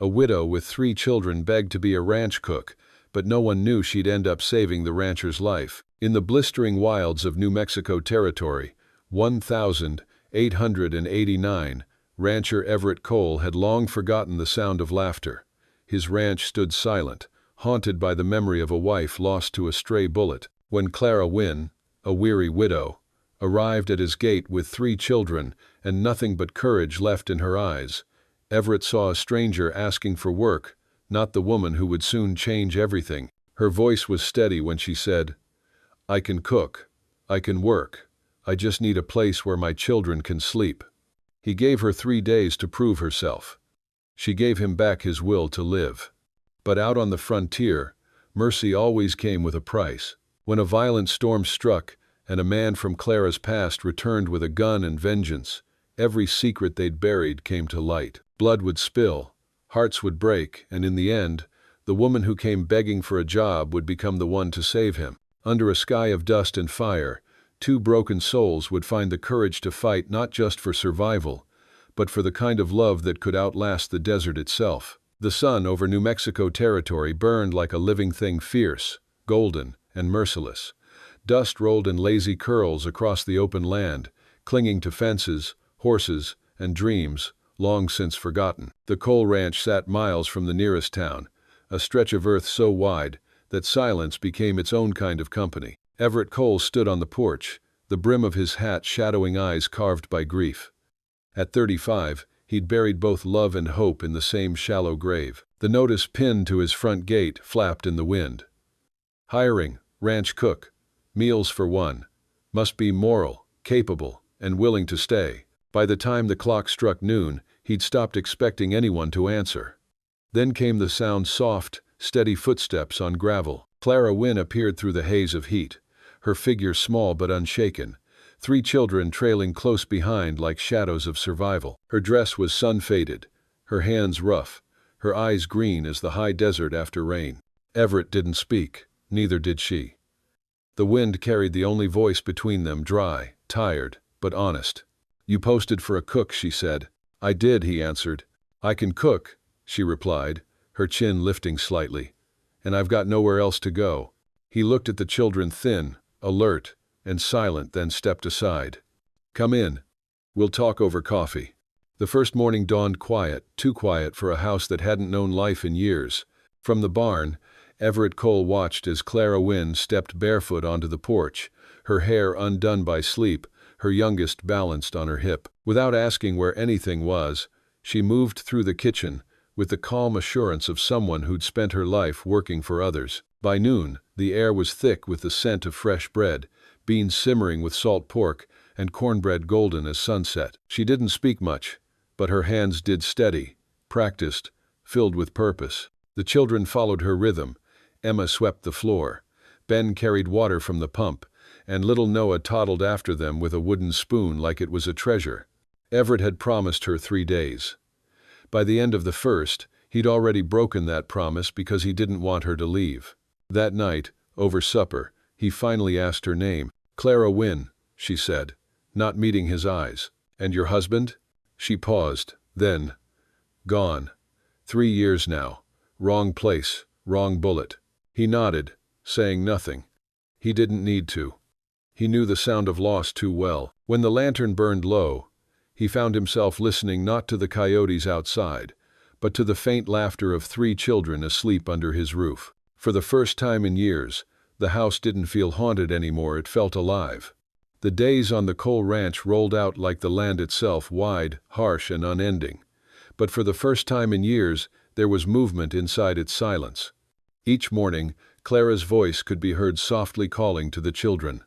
A widow with 3 children begged to be a ranch cook, but no one knew she'd end up saving the rancher's life. In the blistering wilds of New Mexico Territory, 1889, rancher Everett Cole had long forgotten the sound of laughter. His ranch stood silent, haunted by the memory of a wife lost to a stray bullet. When Clara Wynne, a weary widow, arrived at his gate with 3 children and nothing but courage left in her eyes, Everett saw a stranger asking for work, not the woman who would soon change everything. Her voice was steady when she said, "I can cook, I can work, I just need a place where my children can sleep." He gave her 3 days to prove herself. She gave him back his will to live. But out on the frontier, mercy always came with a price. When a violent storm struck, and a man from Clara's past returned with a gun and vengeance, every secret they'd buried came to light. Blood would spill, hearts would break, and in the end, the woman who came begging for a job would become the one to save him. Under a sky of dust and fire, 2 broken souls would find the courage to fight not just for survival, but for the kind of love that could outlast the desert itself. The sun over New Mexico Territory burned like a living thing, fierce, golden, and merciless. Dust rolled in lazy curls across the open land, clinging to fences, horses, and dreams long since forgotten. The Cole Ranch sat miles from the nearest town, a stretch of earth so wide that silence became its own kind of company. Everett Cole stood on the porch, the brim of his hat shadowing eyes carved by grief. At 35, he'd buried both love and hope in the same shallow grave. The notice pinned to his front gate flapped in the wind. Hiring, ranch cook, meals for one. Must be moral, capable, and willing to stay. By the time the clock struck noon, he'd stopped expecting anyone to answer. Then came the sound, soft, steady footsteps on gravel. Clara Wynne appeared through the haze of heat, her figure small but unshaken, 3 children trailing close behind like shadows of survival. Her dress was sun-faded, her hands rough, her eyes green as the high desert after rain. Everett didn't speak, neither did she. The wind carried the only voice between them, dry, tired, but honest. "You posted for a cook," she said. "I did," he answered. "I can cook," she replied, her chin lifting slightly. "And I've got nowhere else to go." He looked at the children, thin, alert, and silent, then stepped aside. "Come in. We'll talk over coffee." The first morning dawned quiet, too quiet for a house that hadn't known life in years. From the barn, Everett Cole watched as Clara Wynne stepped barefoot onto the porch, her hair undone by sleep, her youngest balanced on her hip. Without asking where anything was, she moved through the kitchen with the calm assurance of someone who'd spent her life working for others. By noon, the air was thick with the scent of fresh bread, beans simmering with salt pork, and cornbread golden as sunset. She didn't speak much, but her hands did, steady, practiced, filled with purpose. The children followed her rhythm. Emma swept the floor, Ben carried water from the pump, and little Noah toddled after them with a wooden spoon like it was a treasure. Everett had promised her 3 days. By the end of the first, he'd already broken that promise because he didn't want her to leave. That night, over supper, he finally asked her name. "Clara Wynne," she said, not meeting his eyes. "And your husband?" She paused, then, "Gone. 3 years now. Wrong place, wrong bullet." He nodded, saying nothing. He didn't need to. He knew the sound of loss too well. When the lantern burned low, he found himself listening not to the coyotes outside, but to the faint laughter of 3 children asleep under his roof. For the first time in years, the house didn't feel haunted anymore, it felt alive. The days on the Cole Ranch rolled out like the land itself, wide, harsh, and unending. But for the first time in years, there was movement inside its silence. Each morning, Clara's voice could be heard softly calling to the children.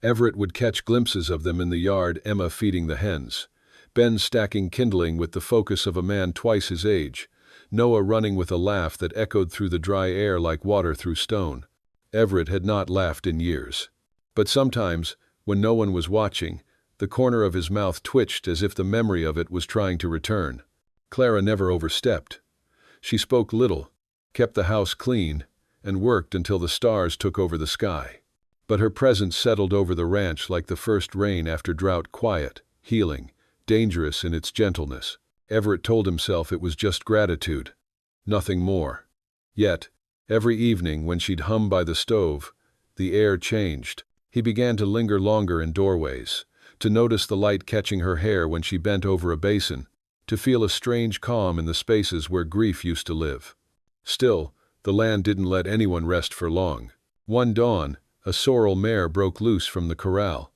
Everett would catch glimpses of them in the yard, Emma feeding the hens, Ben stacking kindling with the focus of a man twice his age, Noah running with a laugh that echoed through the dry air like water through stone. Everett had not laughed in years. But sometimes, when no one was watching, the corner of his mouth twitched as if the memory of it was trying to return. Clara never overstepped. She spoke little, kept the house clean, and worked until the stars took over the sky. But her presence settled over the ranch like the first rain after drought, quiet, healing, dangerous in its gentleness. Everett told himself it was just gratitude. nothing more. Yet, every evening when she'd hum by the stove, the air changed. He began to linger longer in doorways, to notice the light catching her hair when she bent over a basin, to feel a strange calm in the spaces where grief used to live. Still, the land didn't let anyone rest for long. One dawn, a sorrel mare broke loose from the corral.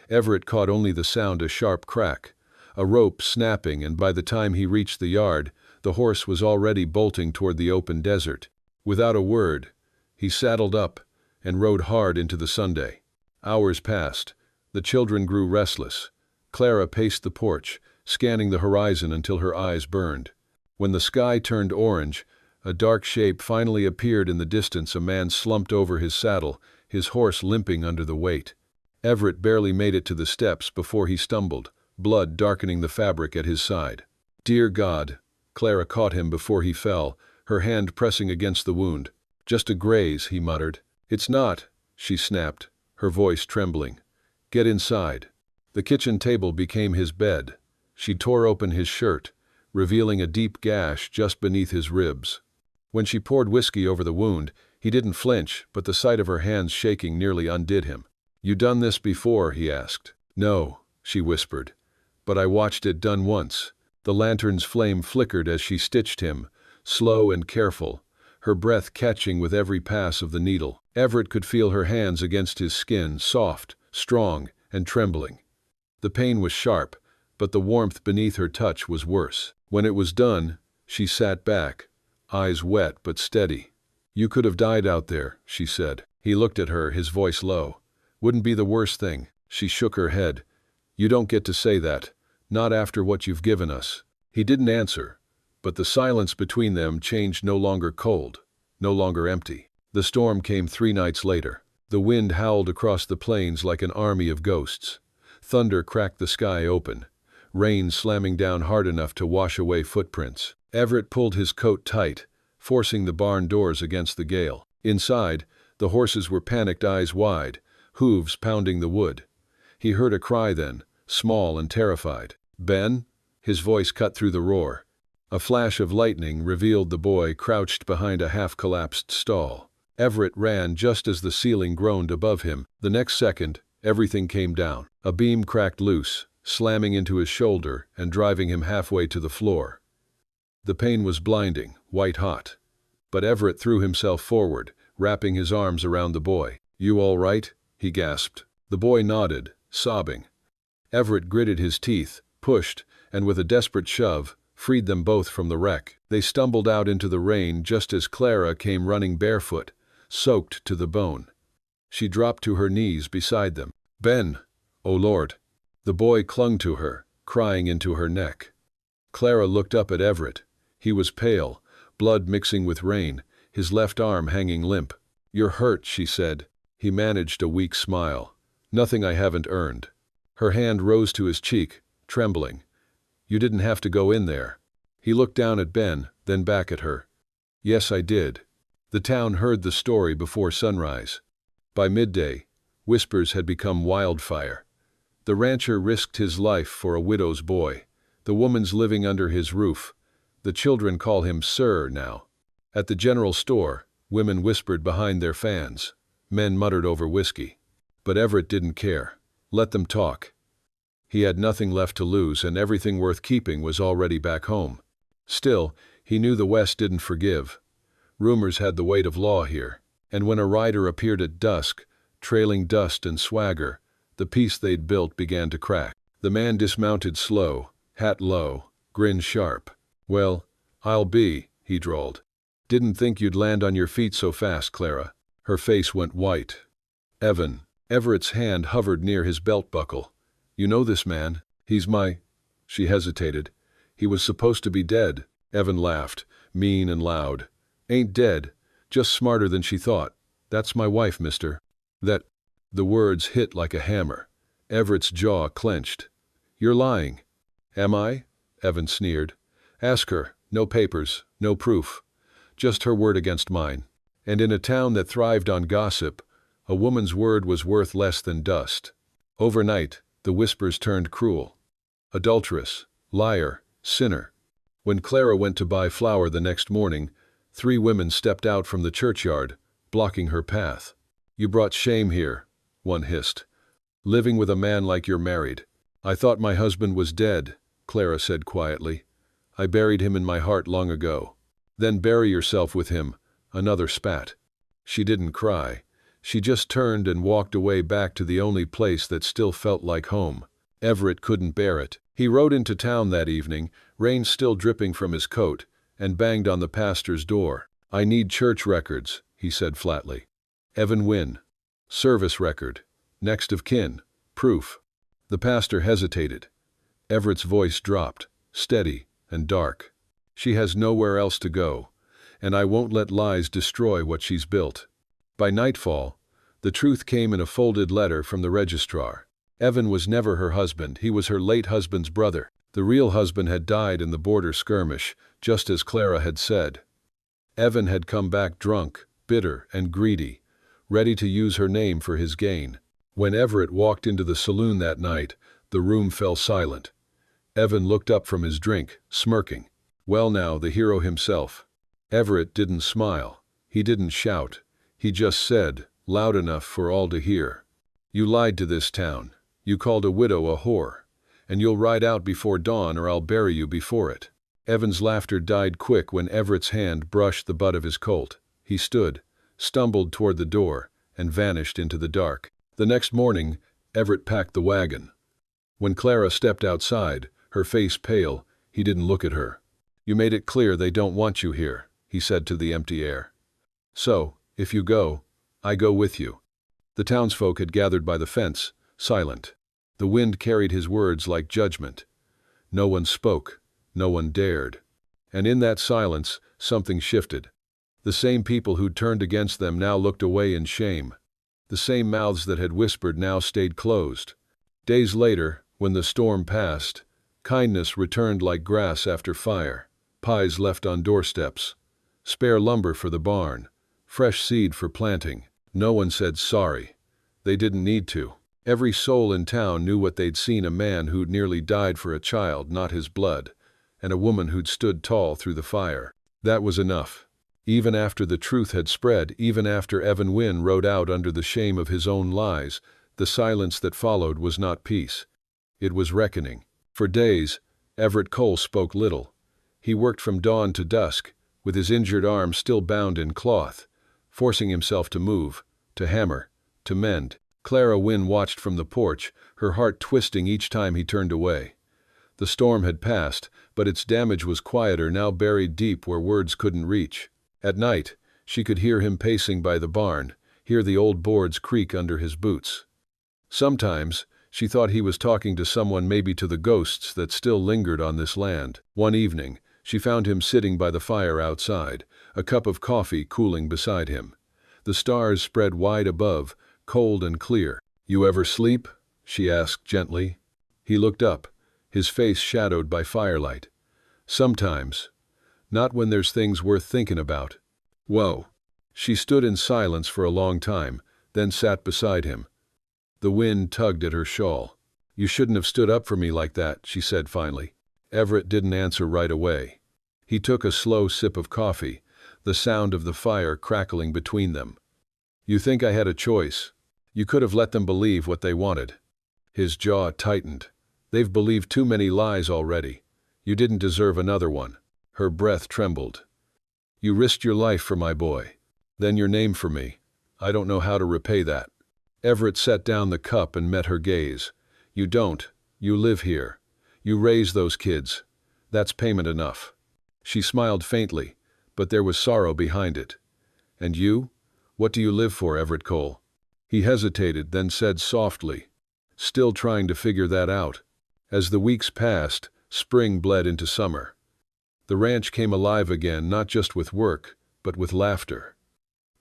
Everett caught only the sound a sharp crack, a rope snapping, and by the time he reached the yard, the horse was already bolting toward the open desert. Without a word, he saddled up and rode hard into the Sunday. Hours passed. The children grew restless. Clara paced the porch, scanning the horizon until her eyes burned. When the sky turned orange, a dark shape finally appeared in the distance. A man slumped over his saddle, his horse limping under the weight. Everett barely made it to the steps before he stumbled, blood darkening the fabric at his side. "Dear God!" Clara caught him before he fell, her hand pressing against the wound. "Just a graze," he muttered. "It's not," she snapped, her voice trembling. "Get inside." The kitchen table became his bed. She tore open his shirt, revealing a deep gash just beneath his ribs. When she poured whiskey over the wound, he didn't flinch, but the sight of her hands shaking nearly undid him. "You done this before?" he asked. "No," she whispered. "But I watched it done once." The lantern's flame flickered as she stitched him, slow and careful, her breath catching with every pass of the needle. Everett could feel her hands against his skin, soft, strong, and trembling. The pain was sharp, but the warmth beneath her touch was worse. When it was done, she sat back, eyes wet but steady. "You could have died out there," she said. He looked at her, his voice low. "Wouldn't be the worst thing." She shook her head. "You don't get to say that, not after what you've given us." He didn't answer, but the silence between them changed, no longer cold, no longer empty. The storm came 3 nights later. The wind howled across the plains like an army of ghosts. Thunder cracked the sky open, rain slamming down hard enough to wash away footprints. Everett pulled his coat tight, forcing the barn doors against the gale. Inside, the horses were panicked, eyes wide, hooves pounding the wood. He heard a cry then, small and terrified. "Ben?" His voice cut through the roar. A flash of lightning revealed the boy crouched behind a half-collapsed stall. Everett ran just as the ceiling groaned above him. The next second, everything came down. A beam cracked loose, slamming into his shoulder and driving him halfway to the floor. The pain was blinding, white-hot. But Everett threw himself forward, wrapping his arms around the boy. "You all right?" he gasped. The boy nodded, sobbing. Everett gritted his teeth, pushed, and with a desperate shove, freed them both from the wreck. They stumbled out into the rain just as Clara came running barefoot, soaked to the bone. She dropped to her knees beside them. "Ben! Oh Lord!" The boy clung to her, crying into her neck. Clara looked up at Everett. He was pale, blood mixing with rain, his left arm hanging limp. "You're hurt," she said. He managed a weak smile. "Nothing I haven't earned." Her hand rose to his cheek, trembling. "You didn't have to go in there." He looked down at Ben, then back at her. "Yes, I did." The town heard the story before sunrise. By midday, whispers had become wildfire. The rancher risked his life for a widow's boy. The woman's living under his roof. The children call him Sir now. At the general store, women whispered behind their fans. Men muttered over whiskey. But Everett didn't care. Let them talk. He had nothing left to lose, and everything worth keeping was already back home. Still, he knew the West didn't forgive. Rumors had the weight of law here, and when a rider appeared at dusk, trailing dust and swagger, the peace they'd built began to crack. The man dismounted slow, hat low, grin sharp. "Well, I'll be," he drawled. "Didn't think you'd land on your feet so fast, Clara." Her face went white. "Evan." Everett's hand hovered near his belt buckle. "You know this man? He's my—" She hesitated. "He was supposed to be dead." Evan laughed, mean and loud. "Ain't dead, just smarter than she thought. That's my wife, mister." That— The words hit like a hammer. Everett's jaw clenched. "You're lying." "Am I?" Evan sneered. "Ask her. No papers, no proof. Just her word against mine." And in a town that thrived on gossip, a woman's word was worth less than dust. Overnight, the whispers turned cruel. Adulteress, liar, sinner. When Clara went to buy flour the next morning, 3 women stepped out from the churchyard, blocking her path. "You brought shame here," one hissed. "Living with a man like you're married." "I thought my husband was dead," Clara said quietly. "I buried him in my heart long ago." "Then bury yourself with him," another spat. She didn't cry. She just turned and walked away back to the only place that still felt like home. Everett couldn't bear it. He rode into town that evening, rain still dripping from his coat, and banged on the pastor's door. "I need church records," he said flatly. "Evan Wynne. Service record. Next of kin. Proof." The pastor hesitated. Everett's voice dropped, steady and dark. "She has nowhere else to go, and I won't let lies destroy what she's built." By nightfall, the truth came in a folded letter from the registrar. Evan was never her husband, he was her late husband's brother. The real husband had died in the border skirmish, just as Clara had said. Evan had come back drunk, bitter and greedy, ready to use her name for his gain. When Everett walked into the saloon that night, the room fell silent. Evan looked up from his drink, smirking. Well now, the hero himself. Everett didn't smile. He didn't shout. He just said, loud enough for all to hear, "You lied to this town. You called a widow a whore. And you'll ride out before dawn or I'll bury you before it." Evan's laughter died quick when Everett's hand brushed the butt of his Colt. He stood, stumbled toward the door, and vanished into the dark. The next morning, Everett packed the wagon. When Clara stepped outside, her face pale, he didn't look at her. "You made it clear they don't want you here," he said to the empty air. "So, if you go, I go with you." The townsfolk had gathered by the fence, silent. The wind carried his words like judgment. No one spoke, no one dared. And in that silence, something shifted. The same people who'd turned against them now looked away in shame. The same mouths that had whispered now stayed closed. Days later, when the storm passed, kindness returned like grass after fire. Pies left on doorsteps. Spare lumber for the barn. Fresh seed for planting. No one said sorry. They didn't need to. Every soul in town knew what they'd seen: a man who'd nearly died for a child, not his blood, and a woman who'd stood tall through the fire. That was enough. Even after the truth had spread, even after Evan Wynne rode out under the shame of his own lies, the silence that followed was not peace. It was reckoning. For days, Everett Cole spoke little. He worked from dawn to dusk, with his injured arm still bound in cloth, forcing himself to move, to hammer, to mend. Clara Wynne watched from the porch, her heart twisting each time he turned away. The storm had passed, but its damage was quieter, now buried deep where words couldn't reach. At night, she could hear him pacing by the barn, hear the old boards creak under his boots. Sometimes, she thought he was talking to someone, maybe to the ghosts that still lingered on this land. One evening, she found him sitting by the fire outside, a cup of coffee cooling beside him. The stars spread wide above, cold and clear. "You ever sleep?" she asked gently. He looked up, his face shadowed by firelight. "Sometimes. Not when there's things worth thinking about." "Whoa." She stood in silence for a long time, then sat beside him. The wind tugged at her shawl. "You shouldn't have stood up for me like that," she said finally. Everett didn't answer right away. He took a slow sip of coffee, the sound of the fire crackling between them. "You think I had a choice? You could have let them believe what they wanted." His jaw tightened. "They've believed too many lies already. You didn't deserve another one." Her breath trembled. "You risked your life for my boy. Then your name for me. I don't know how to repay that." Everett set down the cup and met her gaze. "You don't. You live here. You raise those kids. That's payment enough." She smiled faintly, but there was sorrow behind it. "And you? What do you live for, Everett Cole?" He hesitated, then said softly, still trying to figure that out. As the weeks passed, spring bled into summer. The ranch came alive again, not just with work, but with laughter.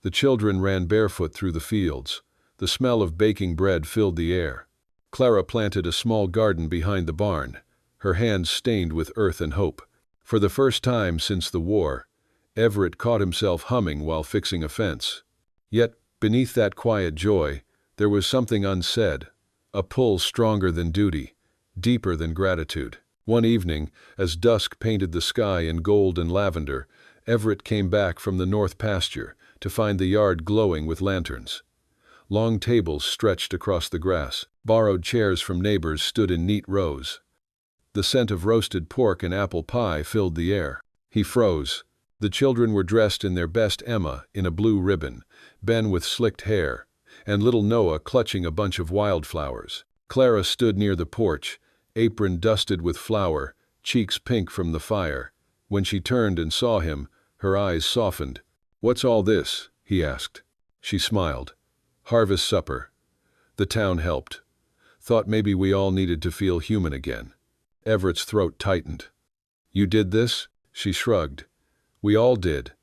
The children ran barefoot through the fields. The smell of baking bread filled the air. Clara planted a small garden behind the barn, her hands stained with earth and hope. For the first time since the war, Everett caught himself humming while fixing a fence. Yet, beneath that quiet joy, there was something unsaid, a pull stronger than duty, deeper than gratitude. One evening, as dusk painted the sky in gold and lavender, Everett came back from the north pasture to find the yard glowing with lanterns. Long tables stretched across the grass. Borrowed chairs from neighbors stood in neat rows. The scent of roasted pork and apple pie filled the air. He froze. The children were dressed in their best, Emma in a blue ribbon, Ben with slicked hair, and little Noah clutching a bunch of wildflowers. Clara stood near the porch, apron dusted with flour, cheeks pink from the fire. When she turned and saw him, her eyes softened. "What's all this?" he asked. She smiled. "Harvest supper. The town helped. Thought maybe we all needed to feel human again." Everett's throat tightened. "You did this?" She shrugged. "We all did,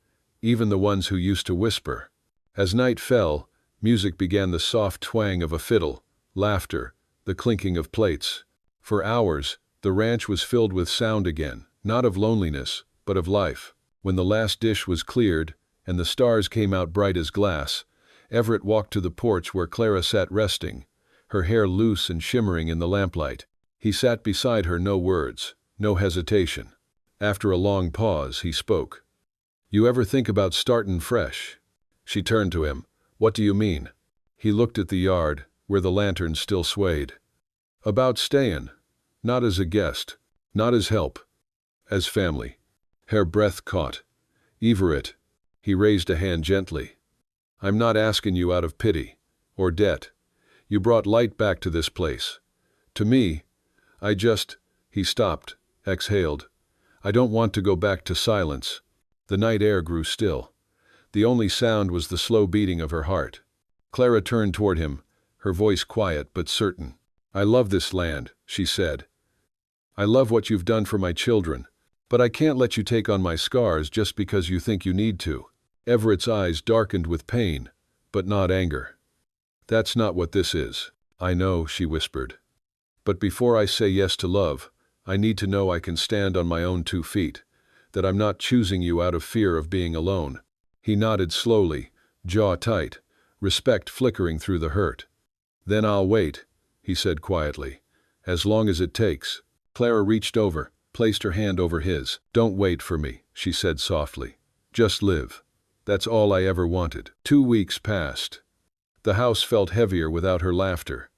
even the ones who used to whisper." As night fell, music began, the soft twang of a fiddle, laughter, the clinking of plates. For hours, the ranch was filled with sound again, not of loneliness, but of life. When the last dish was cleared, and the stars came out bright as glass, Everett walked to the porch where Clara sat resting, her hair loose and shimmering in the lamplight. He sat beside her, no words, no hesitation. After a long pause, he spoke. "You ever think about startin' fresh?" She turned to him. "What do you mean?" He looked at the yard, where the lanterns still swayed. "About stayin'. Not as a guest, not as help, as family." Her breath caught. "Everett." He raised a hand gently. "I'm not asking you out of pity, or debt. You brought light back to this place. To me, I just—" He stopped, exhaled. "I don't want to go back to silence." The night air grew still. The only sound was the slow beating of her heart. Clara turned toward him, her voice quiet but certain. "I love this land," she said. "I love what you've done for my children, but I can't let you take on my scars just because you think you need to." Everett's eyes darkened with pain, but not anger. "That's not what this is." "I know," she whispered. "But before I say yes to love, I need to know I can stand on my own 2 feet, that I'm not choosing you out of fear of being alone." He nodded slowly, jaw tight, respect flickering through the hurt. "Then I'll wait," he said quietly, "as long as it takes." Clara reached over, placed her hand over his. "Don't wait for me," she said softly. "Just live. That's all I ever wanted." 2 weeks passed. The house felt heavier without her laughter,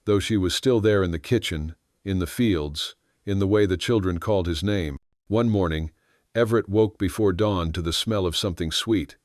though she was still there in the kitchen, in the fields, in the way the children called his name. One morning, Everett woke before dawn to the smell of something sweet.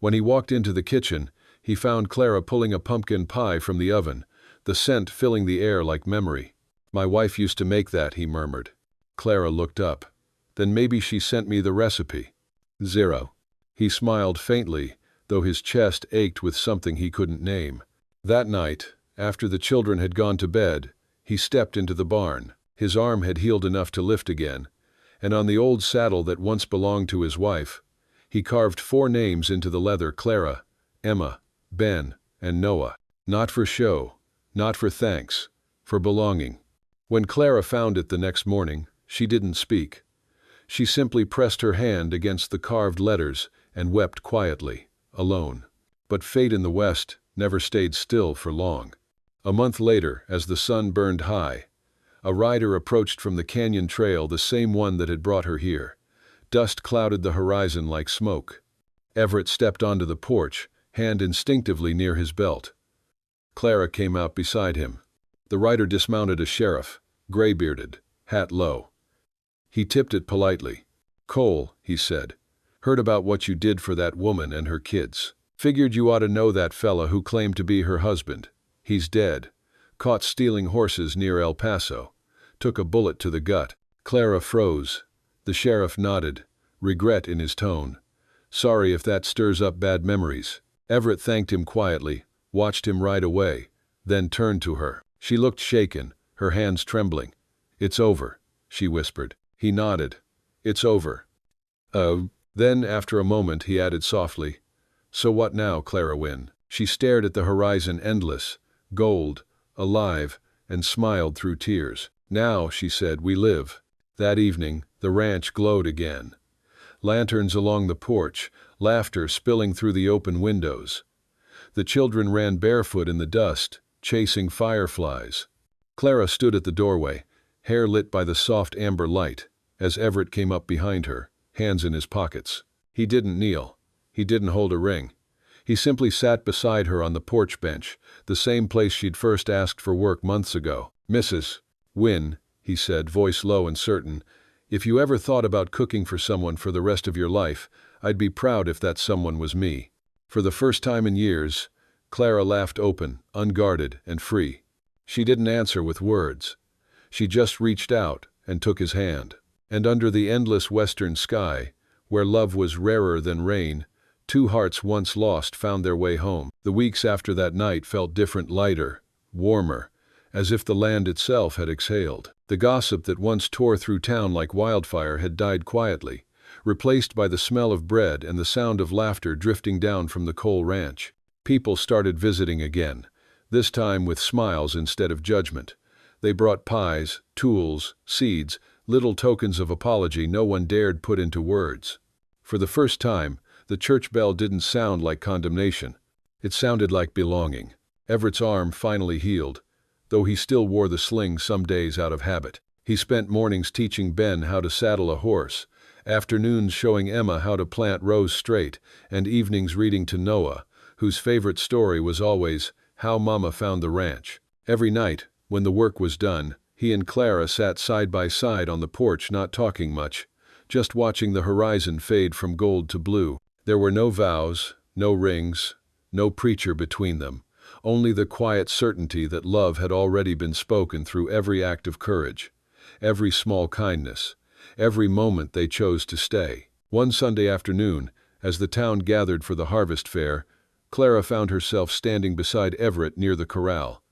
When he walked into the kitchen, he found Clara pulling a pumpkin pie from the oven, the scent filling the air like memory. "My wife used to make that," he murmured. Clara looked up. "Then maybe she sent me the recipe." 0. He smiled faintly, though his chest ached with something he couldn't name. That night, after the children had gone to bed, he stepped into the barn. His arm had healed enough to lift again, and on the old saddle that once belonged to his wife, he carved 4 names into the leather: Clara, Emma, Ben, and Noah. Not for show, not for thanks, for belonging. When Clara found it the next morning, she didn't speak. She simply pressed her hand against the carved letters and wept quietly, alone. But fate in the west never stayed still for long. A month later, as the sun burned high, a rider approached from the canyon trail, the same one that had brought her here. Dust clouded the horizon like smoke. Everett stepped onto the porch, hand instinctively near his belt. Clara came out beside him. The rider dismounted, a sheriff, gray-bearded, hat low. He tipped it politely. "Cole," he said, "heard about what you did for that woman and her kids. Figured you ought to know that fella who claimed to be her husband. He's dead. Caught stealing horses near El Paso. Took a bullet to the gut." Clara froze. The sheriff nodded, regret in his tone. "Sorry if that stirs up bad memories." Everett thanked him quietly, watched him ride away, then turned to her. She looked shaken, her hands trembling. "It's over," she whispered. He nodded. "It's over." "Oh." Then, after a moment, he added softly, "So what now, Clara Wynne?" She stared at the horizon, endless, gold, alive, and smiled through tears. "Now," she said, "we live." That evening, the ranch glowed again. Lanterns along the porch, laughter spilling through the open windows. The children ran barefoot in the dust, chasing fireflies. Clara stood at the doorway, hair lit by the soft amber light, as Everett came up behind her, hands in his pockets. He didn't kneel. He didn't hold a ring. He simply sat beside her on the porch bench, the same place she'd first asked for work months ago. "Mrs. Wynne," he said, voice low and certain, "if you ever thought about cooking for someone for the rest of your life, I'd be proud if that someone was me." For the first time in years, Clara laughed open, unguarded, and free. She didn't answer with words. She just reached out and took his hand. And under the endless western sky, where love was rarer than rain, two hearts once lost found their way home. The weeks after that night felt different, lighter, warmer, as if the land itself had exhaled. The gossip that once tore through town like wildfire had died quietly, replaced by the smell of bread and the sound of laughter drifting down from the Cole ranch. People started visiting again, this time with smiles instead of judgment. They brought pies, tools, seeds, little tokens of apology no one dared put into words. For the first time, the church bell didn't sound like condemnation. It sounded like belonging. Everett's arm finally healed, though he still wore the sling some days out of habit. He spent mornings teaching Ben how to saddle a horse, afternoons showing Emma how to plant rows straight, and evenings reading to Noah, whose favorite story was always how Mama found the ranch. Every night, when the work was done, he and Clara sat side by side on the porch, not talking much, just watching the horizon fade from gold to blue. There were no vows, no rings, no preacher between them, only the quiet certainty that love had already been spoken through every act of courage, every small kindness, every moment they chose to stay. One Sunday afternoon, as the town gathered for the harvest fair, Clara found herself standing beside Everett near the corral.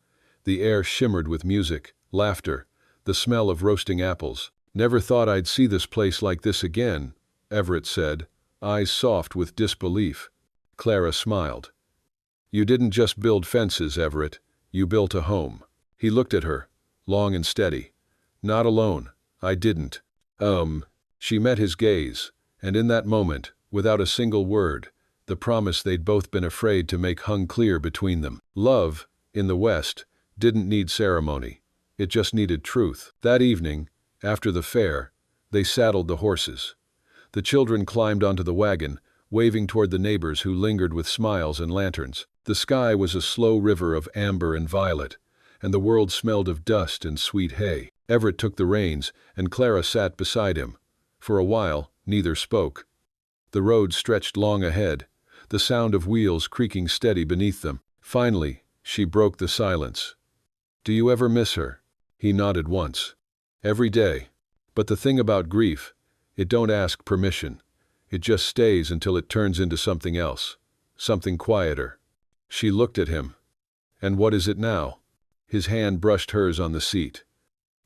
The air shimmered with music, laughter, the smell of roasting apples. "Never thought I'd see this place like this again," Everett said, eyes soft with disbelief. Clara smiled. "You didn't just build fences, Everett. You built a home." He looked at her, long and steady. "Not alone. I didn't." She met his gaze, and in that moment, without a single word, the promise they'd both been afraid to make hung clear between them. Love, in the West, didn't need ceremony. It just needed truth. That evening, after the fair, they saddled the horses. The children climbed onto the wagon, waving toward the neighbors who lingered with smiles and lanterns. The sky was a slow river of amber and violet, and the world smelled of dust and sweet hay. Everett took the reins, and Clara sat beside him. For a while, neither spoke. The road stretched long ahead, the sound of wheels creaking steady beneath them. Finally, she broke the silence. "Do you ever miss her?" He nodded once. "Every day. But the thing about grief, it don't ask permission. It just stays until it turns into something else, something quieter." She looked at him. "And what is it now?" His hand brushed hers on the seat.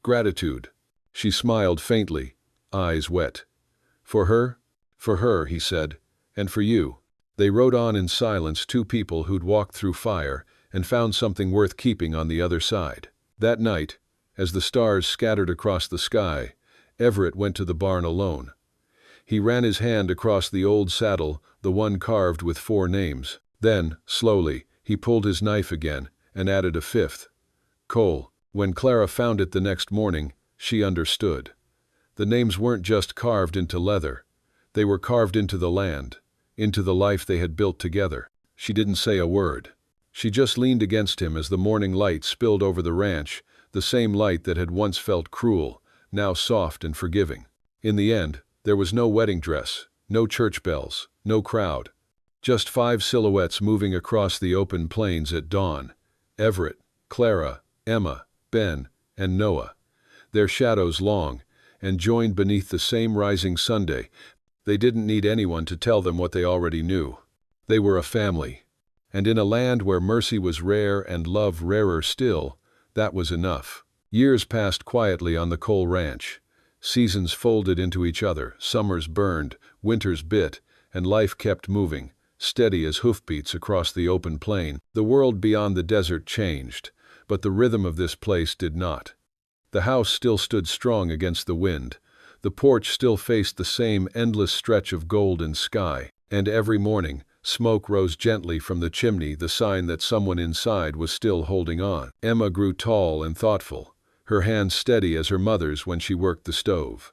"Gratitude." She smiled faintly, eyes wet. "For her?" "For her," he said, "and for you." They rode on in silence, two people who'd walked through fire and found something worth keeping on the other side. That night, as the stars scattered across the sky, Everett went to the barn alone. He ran his hand across the old saddle, the one carved with 4 names. Then, slowly, he pulled his knife again and added a 5th. Cole. When Clara found it the next morning, she understood. The names weren't just carved into leather. They were carved into the land, into the life they had built together. She didn't say a word. She just leaned against him as the morning light spilled over the ranch, the same light that had once felt cruel, now soft and forgiving. In the end, there was no wedding dress, no church bells, no crowd. Just 5 silhouettes moving across the open plains at dawn. Everett, Clara, Emma, Ben, and Noah. Their shadows long, and joined beneath the same rising Sunday. They didn't need anyone to tell them what they already knew. They were a family. And in a land where mercy was rare and love rarer still, that was enough. Years passed quietly on the Cole ranch. Seasons folded into each other, summers burned, winters bit, and life kept moving, steady as hoofbeats across the open plain. The world beyond the desert changed, but the rhythm of this place did not. The house still stood strong against the wind. The porch still faced the same endless stretch of golden sky, and every morning, smoke rose gently from the chimney, the sign that someone inside was still holding on. Emma grew tall and thoughtful, her hands steady as her mother's when she worked the stove.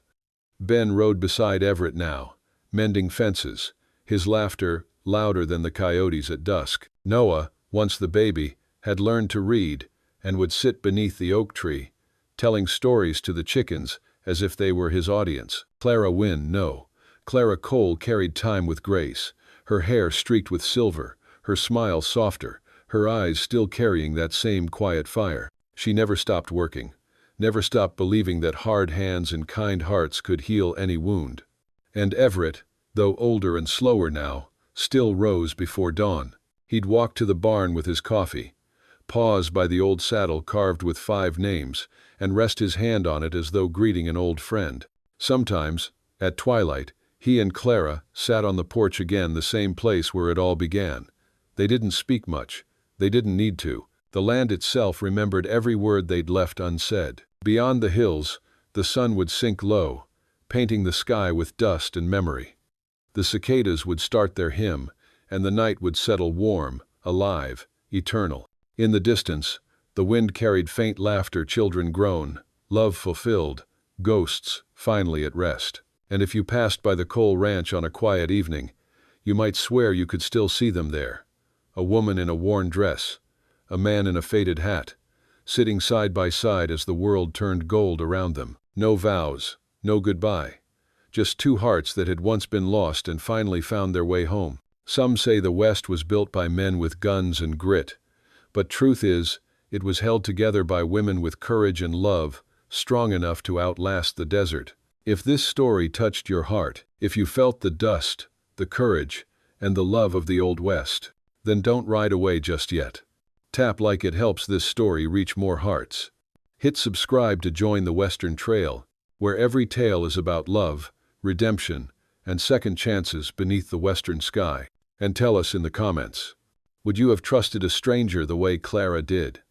Ben rode beside Everett now, mending fences, his laughter louder than the coyotes at dusk. Noah, once the baby, had learned to read and would sit beneath the oak tree, telling stories to the chickens as if they were his audience. Clara Wynne, no. Clara Cole carried time with grace, her hair streaked with silver, her smile softer, her eyes still carrying that same quiet fire. She never stopped working, never stopped believing that hard hands and kind hearts could heal any wound. And Everett, though older and slower now, still rose before dawn. He'd walk to the barn with his coffee, pause by the old saddle carved with 5 names, and rest his hand on it as though greeting an old friend. Sometimes, at twilight, he and Clara sat on the porch again, the same place where it all began. They didn't speak much. They didn't need to. The land itself remembered every word they'd left unsaid. Beyond the hills, the sun would sink low, painting the sky with dust and memory. The cicadas would start their hymn, and the night would settle warm, alive, eternal. In the distance, the wind carried faint laughter, children groan, love fulfilled, ghosts finally at rest. And if you passed by the Cole Ranch on a quiet evening, you might swear you could still see them there. A woman in a worn dress, a man in a faded hat, sitting side by side as the world turned gold around them. No vows, no goodbye. Just 2 hearts that had once been lost and finally found their way home. Some say the West was built by men with guns and grit, but truth is, it was held together by women with courage and love, strong enough to outlast the desert. If this story touched your heart, if you felt the dust, the courage, and the love of the Old West, then don't ride away just yet. Tap like it helps this story reach more hearts. Hit subscribe to join the Western Trail, where every tale is about love, redemption, and second chances beneath the western sky. And tell us in the comments, would you have trusted a stranger the way Clara did?